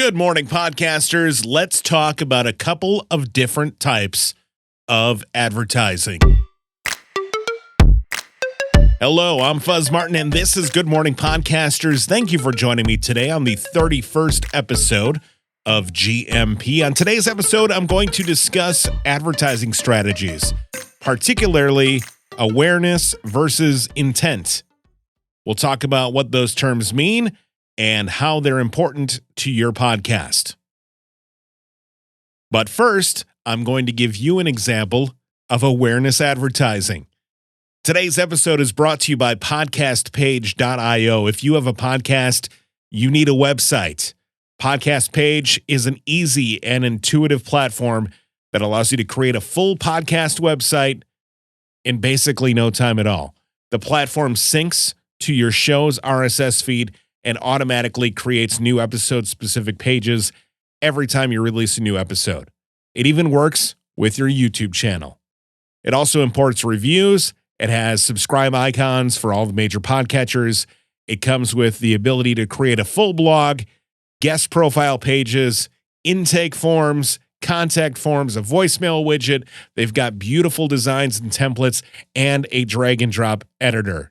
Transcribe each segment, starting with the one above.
Good morning, podcasters. Let's talk about a couple of different types of advertising. Hello, I'm Fuzz Martin, and this is Good Morning Podcasters. Thank you for joining me today on the 31st episode of GMP. On today's episode, I'm going to discuss advertising strategies, particularly awareness versus intent. We'll talk about what those terms mean and how they're important to your podcast. But first, I'm going to give you an example of awareness advertising. Today's episode is brought to you by podcastpage.io. If you have a podcast, you need a website. Podcast Page is an easy and intuitive platform that allows you to create a full podcast website in basically no time at all. The platform syncs to your show's RSS feed and automatically creates new episode-specific pages every time you release a new episode. It even works with your YouTube channel. It also imports reviews. It has subscribe icons for all the major podcatchers. It comes with the ability to create a full blog, guest profile pages, intake forms, contact forms, a voicemail widget. They've got beautiful designs and templates and a drag and drop editor.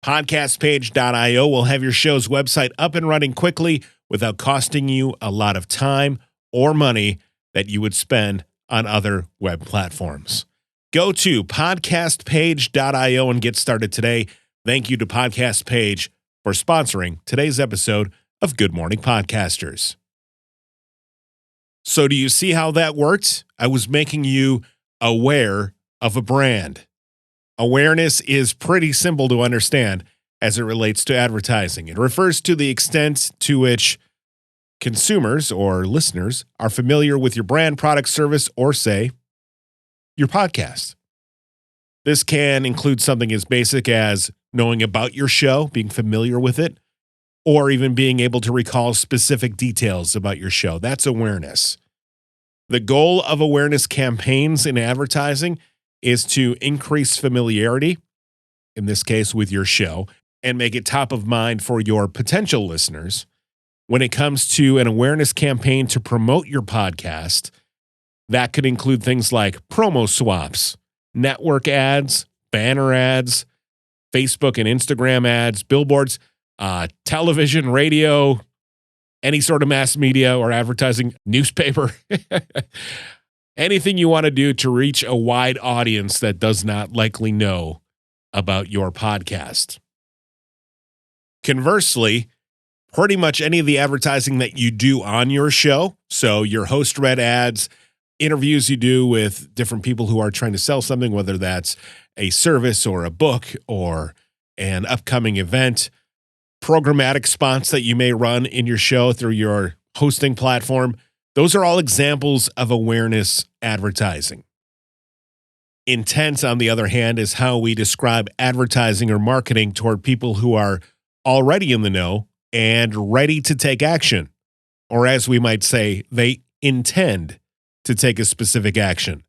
Podcastpage.io will have your show's website up and running quickly without costing you a lot of time or money that you would spend on other web platforms. Go to podcastpage.io and get started today. Thank you to Podcast Page for sponsoring today's episode of Good Morning Podcasters. So do you see how that worked? I was making you aware of a brand. Awareness is pretty simple to understand as it relates to advertising. It refers to the extent to which consumers or listeners are familiar with your brand, product, service, or say, your podcast. This can include something as basic as knowing about your show, being familiar with it, or even being able to recall specific details about your show. That's awareness. The goal of awareness campaigns in advertising is to increase familiarity, in this case with your show, and make it top of mind for your potential listeners. When it comes to an awareness campaign to promote your podcast, that could include things like promo swaps, network ads, banner ads, Facebook and Instagram ads, billboards, television, radio, any sort of mass media or advertising, newspaper, anything you want to do to reach a wide audience that does not likely know about your podcast. Conversely, pretty much any of the advertising that you do on your show, so your host read ads, interviews you do with different people who are trying to sell something, whether that's a service or a book or an upcoming event, programmatic spots that you may run in your show through your hosting platform, those are all examples of awareness advertising. Intent, on the other hand, is how we describe advertising or marketing toward people who are already in the know and ready to take action. Or as we might say, they intend to take a specific action.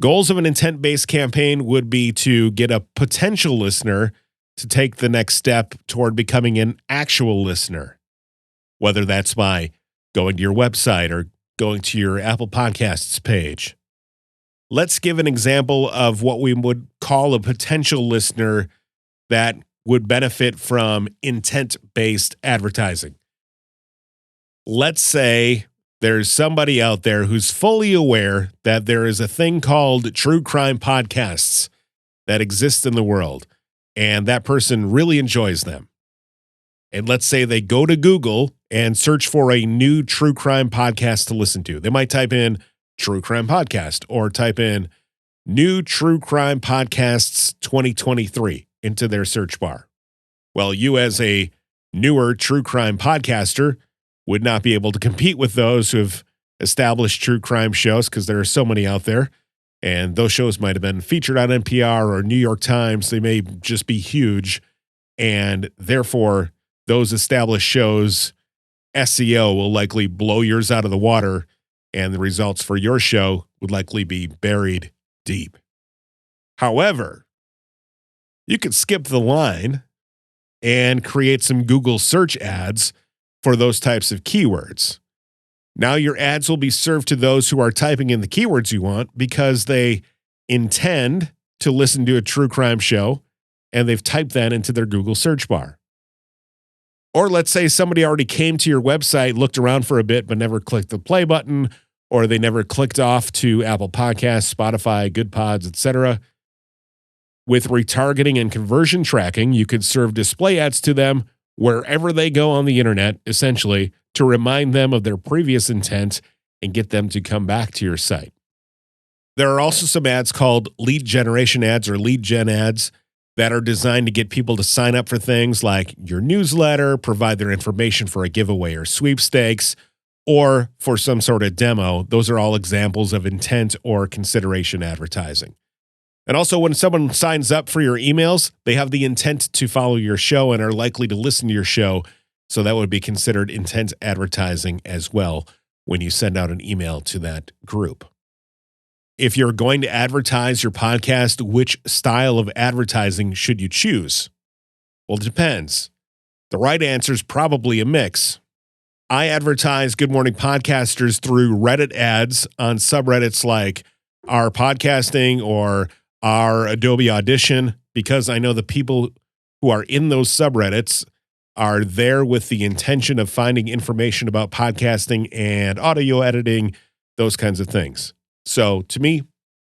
Goals of an intent-based campaign would be to get a potential listener to take the next step toward becoming an actual listener, whether that's by going to your website or going to your Apple Podcasts page. Let's give an example of what we would call a potential listener that would benefit from intent-based advertising. Let's say there's somebody out there who's fully aware that there is a thing called true crime podcasts that exist in the world, and that person really enjoys them. And let's say they go to Google and search for a new true crime podcast to listen to. They might type in true crime podcast or type in new true crime podcasts 2023 into their search bar. Well, you as a newer true crime podcaster would not be able to compete with those who have established true crime shows because there are so many out there. And those shows might have been featured on NPR or New York Times. They may just be huge. And therefore, those established shows, SEO will likely blow yours out of the water. And the results for your show would likely be buried deep. However, you could skip the line and create some Google search ads for those types of keywords. Now your ads will be served to those who are typing in the keywords you want because they intend to listen to a true crime show and they've typed that into their Google search bar. Or let's say somebody already came to your website, looked around for a bit, but never clicked the play button, or they never clicked off to Apple Podcasts, Spotify, Good Pods, etc. With retargeting and conversion tracking, you could serve display ads to them wherever they go on the internet, essentially, to remind them of their previous intent and get them to come back to your site. There are also some ads called lead generation ads or lead gen ads that are designed to get people to sign up for things like your newsletter, provide their information for a giveaway or sweepstakes, or for some sort of demo. Those are all examples of intent or consideration advertising. And also, when someone signs up for your emails, they have the intent to follow your show and are likely to listen to your show. So that would be considered intent advertising as well when you send out an email to that group. If you're going to advertise your podcast, which style of advertising should you choose? Well, it depends. The right answer is probably a mix. I advertise Good Morning Podcasters through Reddit ads on subreddits like our podcasting or our Adobe Audition, because I know the people who are in those subreddits are there with the intention of finding information about podcasting and audio editing, those kinds of things. So to me,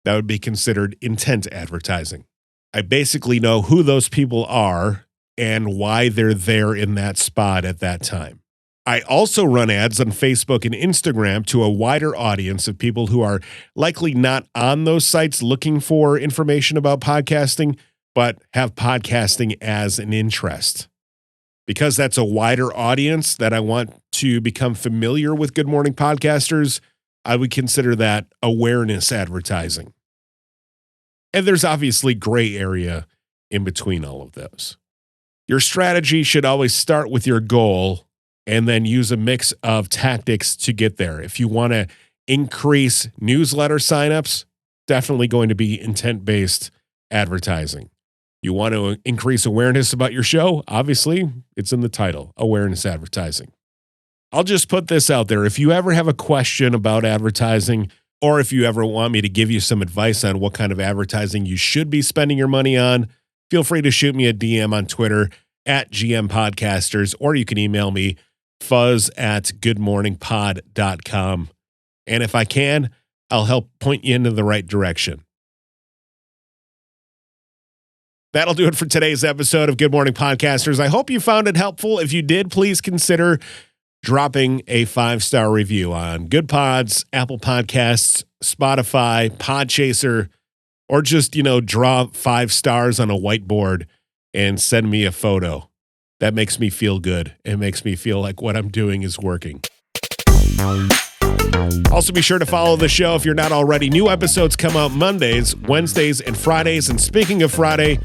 that would be considered intent advertising. I basically know who those people are and why they're there in that spot at that time. I also run ads on Facebook and Instagram to a wider audience of people who are likely not on those sites looking for information about podcasting, but have podcasting as an interest. Because that's a wider audience that I want to become familiar with Good Morning Podcasters, I would consider that awareness advertising. And there's obviously gray area in between all of those. Your strategy should always start with your goal and then use a mix of tactics to get there. If you want to increase newsletter signups, definitely going to be intent-based advertising. You want to increase awareness about your show? Obviously, it's in the title, awareness advertising. I'll just put this out there. If you ever have a question about advertising, or if you ever want me to give you some advice on what kind of advertising you should be spending your money on, feel free to shoot me a DM on Twitter at GM Podcasters, or you can email me fuzz@goodmorningpod.com. And if I can, I'll help point you into the right direction. That'll do it for today's episode of Good Morning Podcasters. I hope you found it helpful. If you did, please consider dropping a 5-star review on Good Pods, Apple Podcasts, Spotify, Podchaser, or just, draw 5 stars on a whiteboard and send me a photo. That makes me feel good. It makes me feel like what I'm doing is working. Also, be sure to follow the show if you're not already. New episodes come out Mondays, Wednesdays, and Fridays. And speaking of Friday,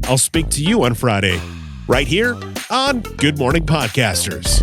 I'll speak to you on Friday, right here on Good Morning Podcasters.